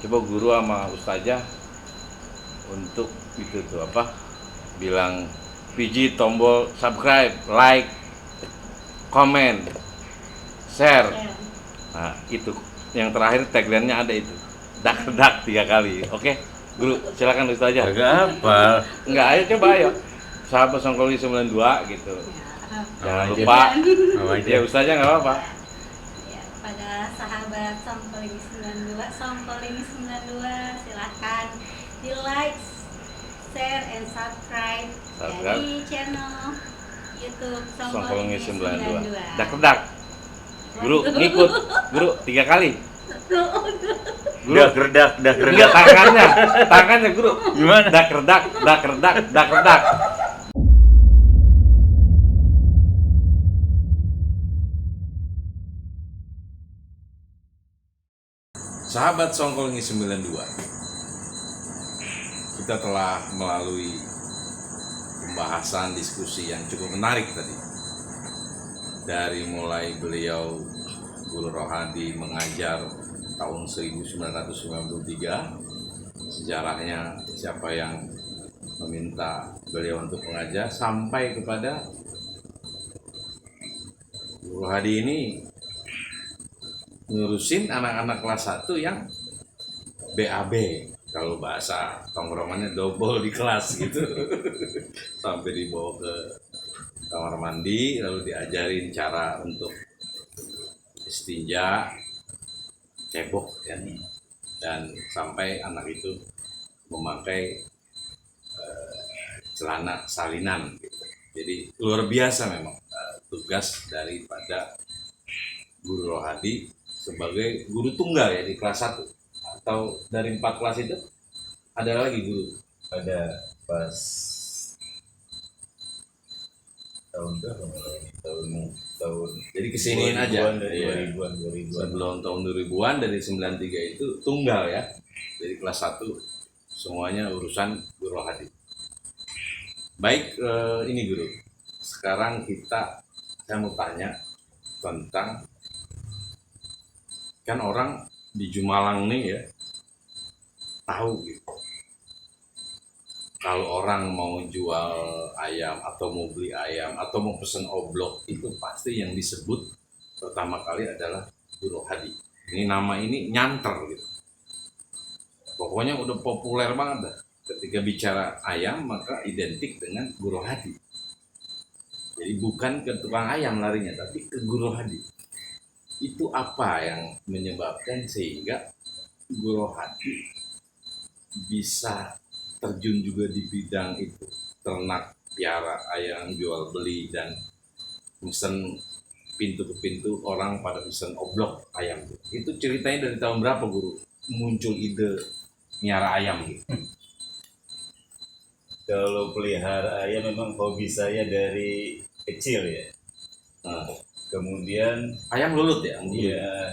Coba guru sama ustazah untuk itu tuh apa? Bilang pijit tombol subscribe, like, komen, share. Nah, itu yang terakhir tagline-nya ada itu. Dak 3 kali. Oke, guru, silakan ustazah. Agak apa? Enggak, ayo coba ayo. Sahabat Songkoli 92 gitu. Jangan Aja. lupa. Apa aja? Ya ustazah nggak apa-apa. Ya, pada sahabat Songkoling 92, Songkoling 92 silahkan di like, share, and subscribe Subscribe. di channel YouTube Songkoli Songkoling 92. 92. Dak. Guru, ngikut. Guru 3 kali. Guru. Dak redak. Enggak, tangannya guru. Gimana? Dak redak. Sahabat Songkoling 92, kita telah melalui pembahasan diskusi yang cukup menarik tadi. Dari mulai beliau Guru Rohadi mengajar tahun 1993, sejarahnya siapa yang meminta beliau untuk mengajar, sampai kepada Guru Rohadi ini ngurusin anak-anak kelas 1 yang BAB, kalau bahasa tongkrongannya double di kelas gitu. Sampai dibawa ke kamar mandi lalu diajarin cara untuk istinja, cebok ya, dan sampai anak itu memakai celana salinan gitu. Jadi luar biasa memang tugas daripada Guru Rohadi sebagai guru tunggal ya di kelas 1. Atau dari 4 kelas itu ada lagi guru? Ada pas tahun berapa mulai? Tahun Jadi kesiniin aja. 2000-an, dari Iya. 2000-an. Sebelum tahun 2000-an dari 93 itu tunggal ya. Jadi kelas 1 semuanya urusan Guru Rohadi. Baik, ini guru. Sekarang saya mau tanya tentang, kan orang di Jumalang nih ya tahu gitu, kalau orang mau jual ayam atau mau beli ayam atau mau pesen oblok itu pasti yang disebut pertama kali adalah Guru Rohadi. Ini nama ini nyanter gitu, pokoknya udah populer banget dah. Ketika bicara ayam maka identik dengan Guru Rohadi. Jadi bukan ke tukang ayam larinya, tapi ke Guru Rohadi. Itu apa yang menyebabkan sehingga Guru Rohadi bisa terjun juga di bidang itu, ternak, piara ayam, jual beli, dan mesen pintu ke pintu orang pada mesen oblok ayam. Itu ceritanya dari tahun berapa guru muncul ide miara ayam gitu? Kalau pelihara ayam memang hobi saya dari kecil ya. Nah, Kemudian ayam lulut ya? Guru? ya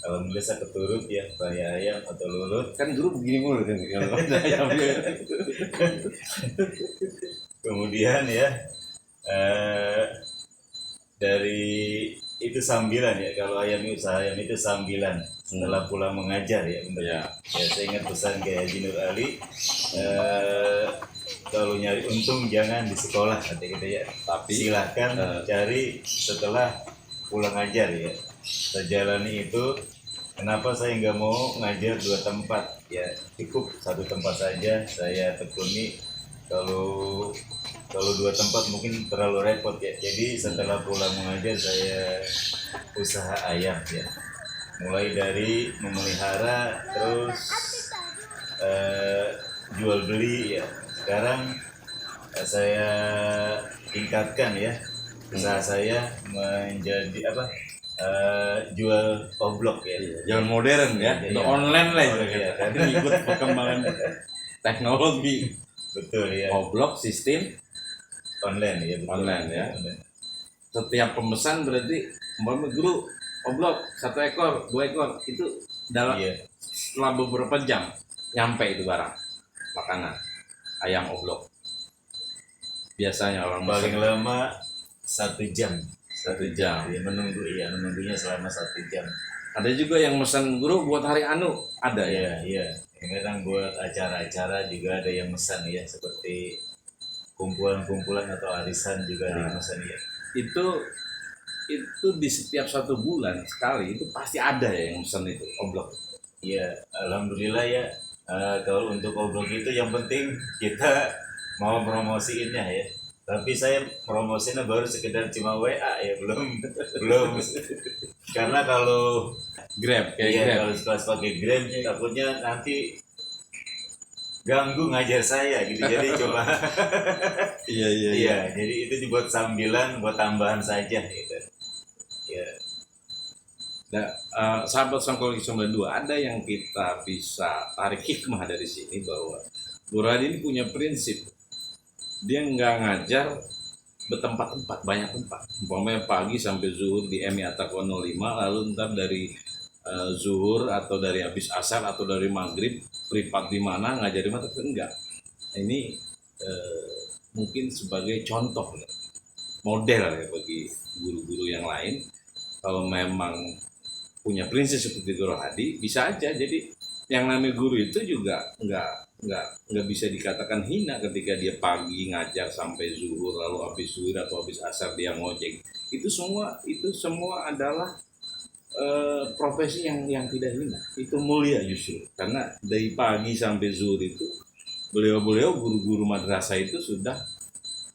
alhamdulillah saya keturut ya pelihara ayam atau lulut. Kan guru begini mulu kan kalau ada ayam. Kemudian ya dari itu sambilan ya, kalau ayam itu usaha ayam itu sambilan setelah pulang mengajar ya. Ya. Ya, saya ingat pesan kayak Haji Nur Ali, kalau nyari untung jangan di sekolah kata kita ya, Tapi silahkan cari setelah pulang ngajar ya. Saya jalani itu. Kenapa saya nggak mau ngajar 2 tempat ya, cukup 1 tempat saja saya tekuni. Kalau 2 tempat mungkin terlalu repot ya. Jadi setelah pulang mengajar saya usaha ayam ya, mulai dari memelihara terus jual beli ya. Sekarang saya tingkatkan ya usaha saya menjadi jual oblok ya. Jangan modern ya, Iya. udah online lah itu. Iya. Jadi ikut perkembangan teknologi. Betul ya, Oblok sistem online ya, betul. Online, ya. Online. setiap pemesan berarti umpamanya guru oblok 1 ekor 2 ekor itu dalam Iya. setelah beberapa jam nyampe itu barang makanan ayam oblok. Biasanya orang Paling mesen lama 1 jam. 1 jam. Ya, menunggunya selama 1 jam. Ada juga yang pesan guru buat hari anu, ada ya. Iya, iya. Kadang buat acara-acara juga ada yang pesan ya, seperti kumpulan-kumpulan atau arisan juga ada yang pesan ya. Itu di setiap 1 bulan sekali itu pasti ada ya yang pesan itu oblok. Iya, alhamdulillah ya. Kalau untuk obrol itu yang penting kita mau promosiinnya ya. Tapi saya promosinya baru sekedar cuma WA ya, belum. Karena kalau Grab kayak iya, Grab. kalau kelas pakai Grab takutnya nanti ganggu ngajar saya gitu. Jadi cuma Iya iya iya. iya, jadi itu dibuat sambilan, buat tambahan saja gitu. Ya, Nah, sahabat Songkol 92 ada yang kita bisa tarik hikmah dari sini bahwa Guru Hadi ini punya prinsip. Dia nggak ngajar bertempat-tempat, banyak tempat. Umpamanya pagi sampai zuhur di MI Atakwa 05, lalu ntar dari zuhur atau dari habis asar atau dari maghrib privat di mana ngajar di mana, tapi enggak. Ini mungkin sebagai contoh ya, model ya bagi guru-guru yang lain. Kalau memang punya prinsip seperti Guru Hadi, bisa aja. Jadi yang namanya guru itu juga nggak bisa dikatakan hina ketika dia pagi ngajar sampai zuhur, lalu habis zuhur atau habis asar dia ngojek. Itu semua adalah profesi yang tidak hina. Itu mulia justru, karena dari pagi sampai zuhur itu beliau guru-guru madrasah itu sudah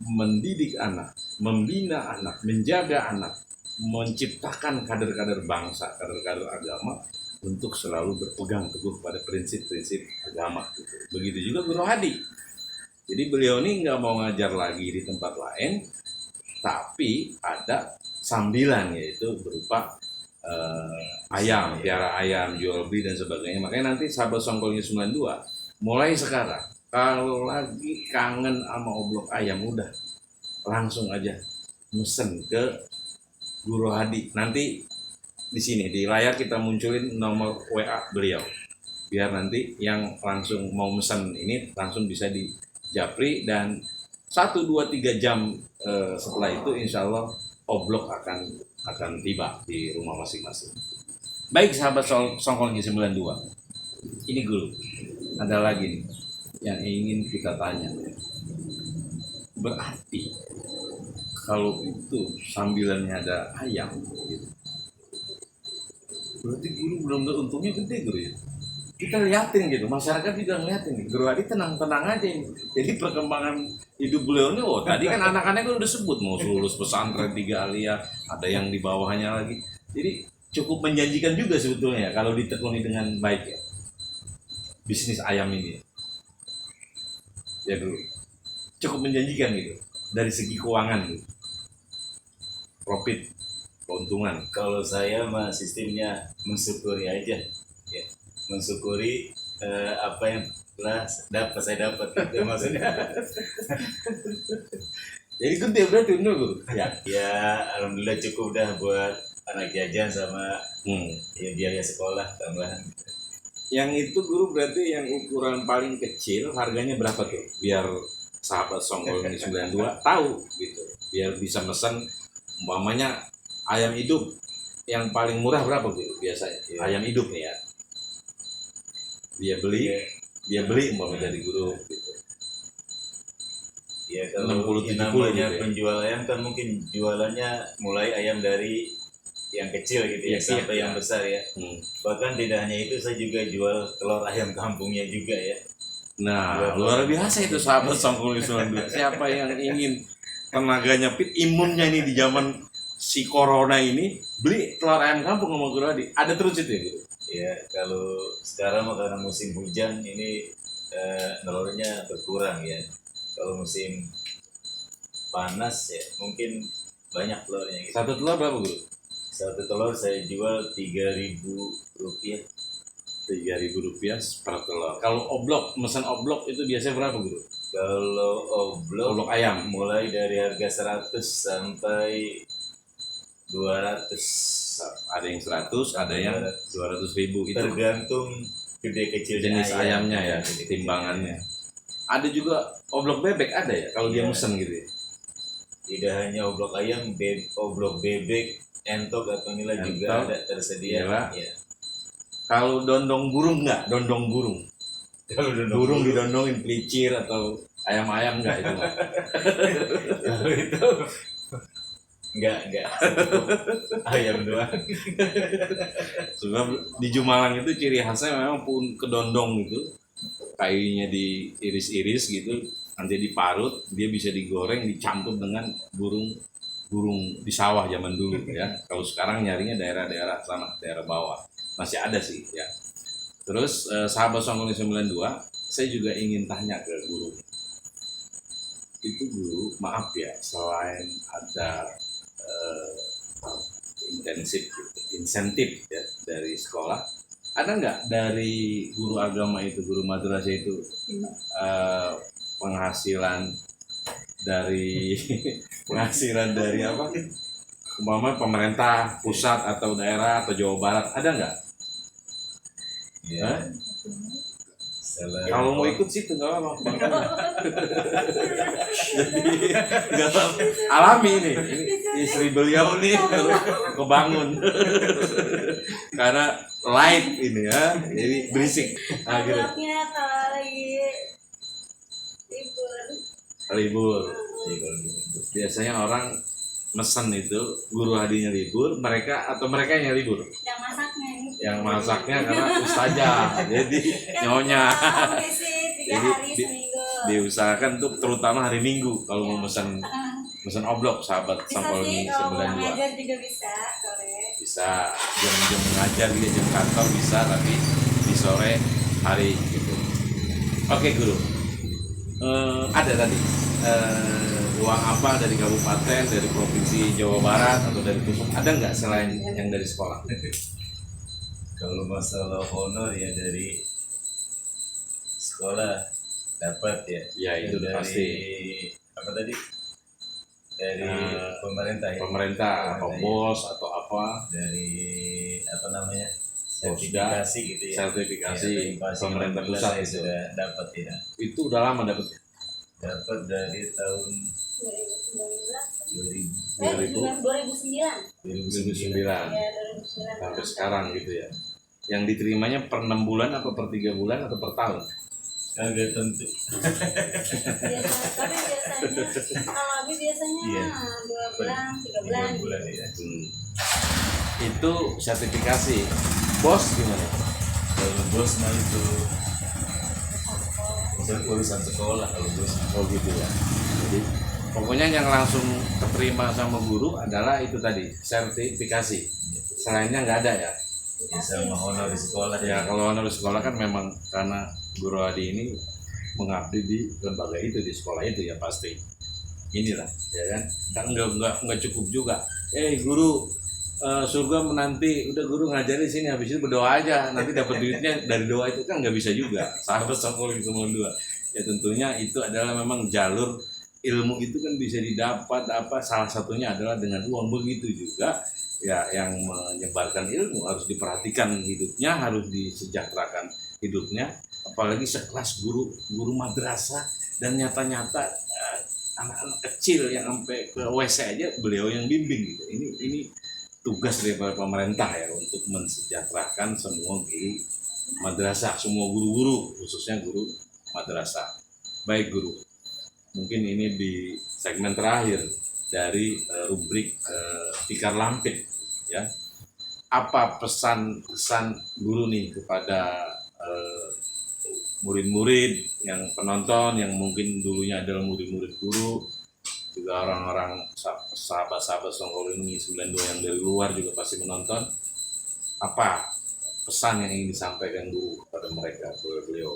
mendidik anak, membina anak, menjaga anak, menciptakan kader-kader bangsa, kader-kader agama untuk selalu berpegang teguh pada prinsip-prinsip agama. Begitu juga Guru Hadi. Jadi beliau ini nggak mau ngajar lagi di tempat lain, tapi ada sambilan, yaitu berupa ayam, piara ayam, jual beli dan sebagainya. Makanya nanti sahabat Songkolnya 92 mulai sekarang kalau lagi kangen sama oblok ayam, udah langsung aja mesen ke Guru Hadi. Nanti di sini di layar kita munculin nomor WA beliau, biar nanti yang langsung mau mesen ini langsung bisa di japri, dan 1-2-3 jam setelah itu insya Allah oblok akan tiba di rumah masing-masing. Baik sahabat Songkolnya 92, ini Guru ada lagi nih yang ingin kita tanya. Berarti kalau itu sambilannya ada ayam gitu, berarti Guru benar-benar untungnya gede Guru ya. Kita liatin gitu, masyarakat juga ngeliatin nih, Guru Hadi tenang-tenang aja ini. Jadi perkembangan hidup beliau ini, tadi kan anak-anaknya kan udah sebut mau lulus pesantren 3 aliyah, ada yang di bawahnya lagi. Jadi cukup menjanjikan juga sebetulnya kalau ditekuni dengan baik ya, bisnis ayam ini. Ya Guru, cukup menjanjikan gitu dari segi keuangan gitu, profit, keuntungan. kalau saya mah sistemnya mensyukuri aja ya, mensyukuri apa yang telah saya dapat gitu maksudnya. Jadi gede berarti bener Guru ya. Ya alhamdulillah cukup dah buat anak jajan sama ya biaya sekolah tambahan. Yang itu Guru berarti yang ukuran paling kecil harganya berapa tuh? Biar sahabat Songkol 92 tahu gitu. Biar bisa mesen umpamanya ayam hidup yang paling murah berapa Guru biasanya? Ya. Ayam hidup nih ya. Dia beli umpamanya dari Guru gitu. Ya kalau 60-70 namanya gitu ya. penjual ayam kan mungkin jualannya mulai ayam dari yang kecil gitu ya, Iya, sampai iya. yang besar ya. Bahkan tidak hanya itu, saya juga jual telur ayam kampungnya juga ya. Nah, luar biasa itu sahabat Songkol 92. Siapa yang ingin tenaganya fit, imunnya ini di zaman si corona ini, beli telur ayam kampung sama Guru Hadi. Ada terus itu ya gitu. Ya kalau sekarang mah karena musim hujan ini telurnya berkurang ya. Kalau musim panas ya mungkin banyak telurnya gitu. Satu telur berapa Guru? Satu telur saya jual Rp3.000. Rp3.000 per telur. Kalau oblok, mesin oblok itu biasanya berapa Guru? Kalau oblok Oblok ayam. mulai dari harga 100 sampai 200. Ada yang 100, ada yang 200.000. Itu Tergantung gede kecil jenis ayamnya ya, gede kecil. timbangannya. Ada juga oblok bebek ada ya, kalau dia Iya. mesen gitu ya. Tidak hanya oblok ayam, oblok bebek entok atau nila juga Entok, ada tersedia. nila. Ya. Kalau dondong burung nggak? Dondong burung. Kalau Burung didondongin pelicir atau ayam-ayam nggak itu nggak? kalau itu enggak ayam doang. Sebab di Jumalang itu ciri khasnya memang pun kedondong itu, kayunya diiris-iris gitu, nanti diparut, dia bisa digoreng, dicampur dengan burung di sawah zaman dulu ya. Kalau sekarang nyarinya daerah-daerah sana, daerah bawah masih ada sih ya. Terus sahabat Songkoli 92, saya juga ingin tanya ke guru. Itu guru, maaf ya, selain ada insentif ya dari sekolah, ada nggak dari guru agama itu, guru madrasah itu penghasilan dari penghasilan dari apa? Umpama pemerintah pusat atau daerah atau Jawa Barat, ada nggak? Ya. Hah? Selain Kalau mau ikut situ nggak apa-apa. Jadi nggak apa, alami ini istri beliau nih baru kebangun karena light ini ya, jadi berisik. Nah, gitu. Anaknya kalau lagi libur. Libur. Ya, kalau gitu. Biasanya orang mesen itu guru hadinya libur, mereka yang libur. Yang masaknya ini. Yang masaknya karena ustazah, jadi nyonya. Tiga Jadi hari seminggu. Diusahakan tuh terutama hari Minggu kalau mau mesen oblok sahabat Bisa Songkoli sih kalau pulang 92. ngajar juga bisa sore. Bisa jam-jam mengajar gitu, jam kantor bisa, tapi di sore hari gitu. Oke guru, ada tadi uang apa dari kabupaten, dari provinsi Jawa Barat atau dari pusat, ada nggak selain yang dari sekolah? Kalau masalah honor ya dari sekolah dapat ya. Ya itu udah dari pasti. apa tadi? Dari pemerintah ya. Pemerintah atau ya. bos atau apa? Dari apa namanya? Posda, Sertifikasi gitu ya. sertifikasi Sertifikasi pemerintah alhamdulillah pusat saya itu. sudah dapat ya. Itu udah lama dapat. Dapat dari tahun 2019. 2000 2009. 2009 Ya, 2009. sampai sekarang gitu ya. Yang diterimanya per 6 bulan atau per 3 bulan atau per tahun? Kagak tentu. Tapi biasanya kalau Abi biasanya Iya. 2 bulan, 3 bulan. 3 bulan ya. Itu sertifikasi. Bos gimana? Kalau bos mah itu urusan sekolah kalau bos. Oh gitu ya. Jadi pokoknya yang langsung keterima sama guru adalah itu tadi, sertifikasi. Selainnya nggak ada ya. Ya sama honor di sekolah Ya kalau honor sekolah kan memang karena guru Adi ini mengabdi di lembaga itu, di sekolah itu ya pasti. Inilah ya kan. Kan nggak cukup juga. Guru surga menanti, udah guru ngajari sini, habis itu berdoa aja, nanti dapat duitnya dari doa, itu kan nggak bisa juga. Sahabat Songkoli 92 ya, tentunya itu adalah memang jalur ilmu itu kan bisa didapat apa, salah satunya adalah dengan uang. Begitu juga ya yang menyebarkan ilmu harus diperhatikan hidupnya, harus disejahterakan hidupnya, apalagi sekelas guru madrasah, dan nyata-nyata anak-anak kecil yang sampai ke WC aja beliau yang bimbing gitu. Ini tugas daripada pemerintah ya untuk mensejahterakan semua guru madrasah, semua guru-guru, khususnya guru madrasah. Baik guru, mungkin ini di segmen terakhir dari rubrik Tikar Lampir ya. Apa pesan guru nih kepada murid-murid yang penonton yang mungkin dulunya adalah murid-murid guru, juga orang-orang sahabat-sahabat Songkoli 92 yang dari luar juga pasti menonton. Apa pesan yang ingin disampaikan guru kepada mereka, beliau?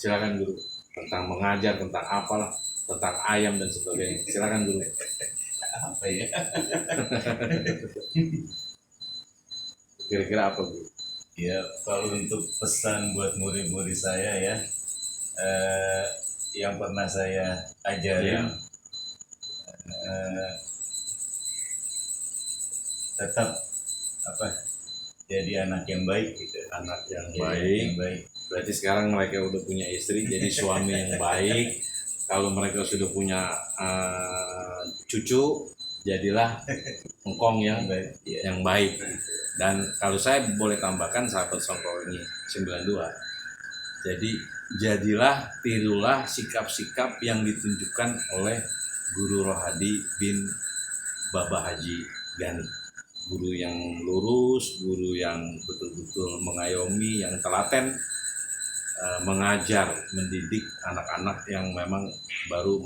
Silakan guru, tentang mengajar, tentang apalah, tentang ayam dan sebagainya. Silakan guru. apa ya? Kira-kira apa guru? Ya kalau untuk pesan buat murid-murid saya ya, yang pernah saya ajarin, tetap apa, jadi anak yang baik gitu. Anak yang Jadi baik. anak yang baik. Berarti sekarang mereka udah punya istri, jadi suami yang baik. Kalau mereka sudah punya cucu, jadilah engkong yang Ya. baik. Dan kalau saya boleh tambahkan sahabat Songkol ini 92. Jadi jadilah, tirulah sikap-sikap yang ditunjukkan oleh Guru Rohadi bin Baba Haji Gani. Guru yang lurus, guru yang betul-betul mengayomi, yang telaten, mengajar, mendidik anak-anak yang memang baru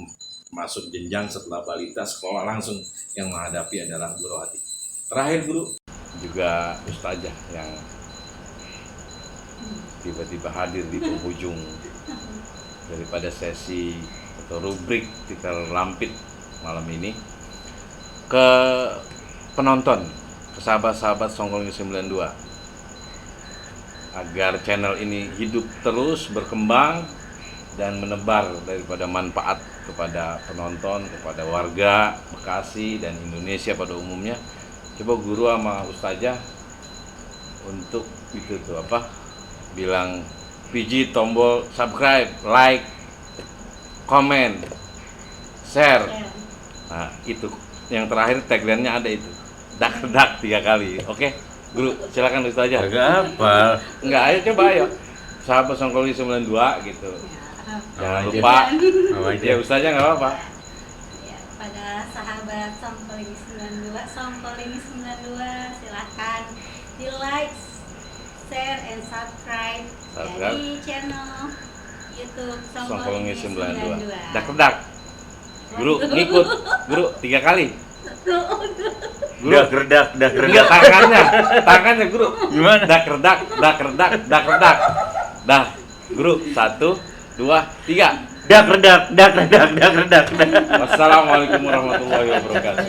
masuk jenjang setelah balita sekolah langsung yang menghadapi adalah Guru Rohadi. Terakhir guru, juga ustazah yang tiba-tiba hadir di penghujung daripada sesi atau rubrik Tikal Lampit malam ini, ke penonton, ke sahabat-sahabat Songkol 92, agar channel ini hidup terus, berkembang dan menebar daripada manfaat kepada penonton, kepada warga Bekasi dan Indonesia pada umumnya. Coba guru sama ustazah untuk itu tuh apa, bilang pijit tombol subscribe, like, komen, share. Nah itu yang terakhir tagline-nya ada itu, dak 3 kali. Oke guru, silakan ustazah. Agak apa? Enggak, ayo coba ayo, sahabat Songkol 92 gitu. Jangan lupa. Ya ustazah nggak apa-apa. Ya, pada sahabat Songkol 92, silahkan di like, share, and subscribe dari channel YouTube Songkol 92. 92. Dak. Guru ngikut, guru 3 kali. Guru, Dak enggak tangannya guru. Gimana? Dak. Dah, guru 1, 2, 3. Dak redak. Wassalamualaikum warahmatullahi wabarakatuh.